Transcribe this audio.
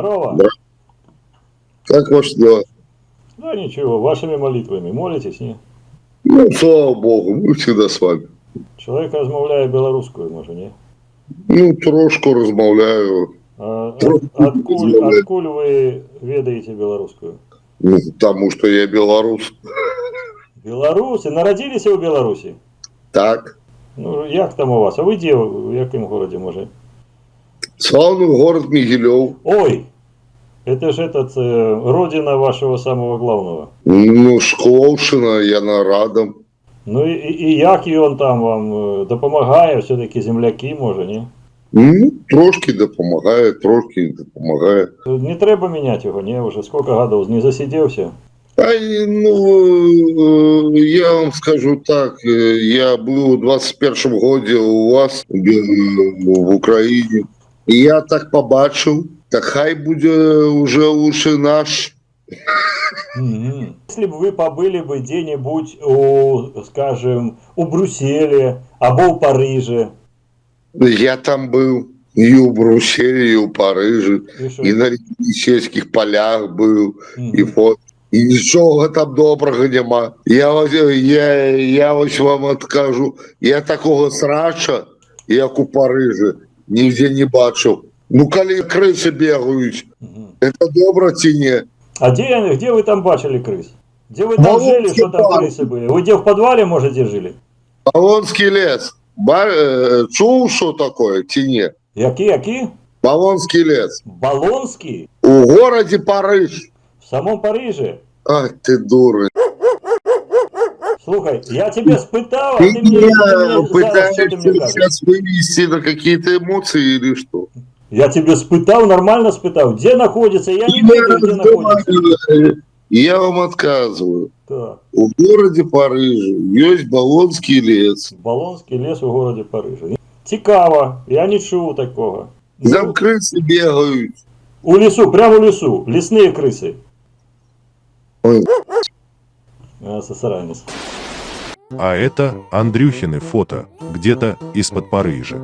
Здорово. Да. Как ваши дела? Да ничего, вашими молитвами молитесь, не? Ну, слава богу, мы всегда с вами. Чоловік розмовляє білоруською, може, ні? Ну, трошку размовляю. Трошку размовляю. Откуль ви ведаєте білоруською? Ну, потому что я белорус. Білоруси? Народилися у Білорусі? Так. Ну, як там у вас? А ви де? В якому городі, може? Славный город Мигелев. Ой! Это же родина вашего самого главного. Ну, Шкловщина, я радом. Ну і як він там вам допомагає? Все-таки земляки, може, ні? Ну, трошки допомагає, трошки не допомагає. Не треба міняти його, ні? Уже сколько годов не засидівся? Ну, я вам скажу так, я был у 21-м году у вас в Украине, и я так побачив, так хай буде уже лучше наш. Если бы вы побыли бы где-нибудь скажем, у Брюсселе, або у Париже. Я там был и у Брюсселе, и у Парижа, и на Елисейских полях был, и вот. І нічого там доброго нема. Я ось вам откажу. Я такого срача, як у Парижі, нігде не бачив. Ну, коли криси бігають, це добре чи ні? А где вы там бачили крыс? Где вы там жили, что там крысы были? Вы где в подвале, можете, жили? Болонський лес. Чув, що таке, чи ні? Які? Болонський лес. Болонский? У городі Париж. В самом Париже? Ах, ти дурень. Слухай, я тебя спытал, а ты мне пытаешься сейчас вывести на какие-то эмоции или что? Я тебе спытал, нормально спытал. Где находится? Я не видел, где находится. Я вам отказываю. Так. У городе Париже есть Болонский лес. Болонский лес у городе Париже. Цікаво, я не чув такого. Там крысы бегают. У лесу, прямо в лесу. Лесные крысы. Ой. Сосранец. А это Андрюхины фото, где-то из-под Парижа.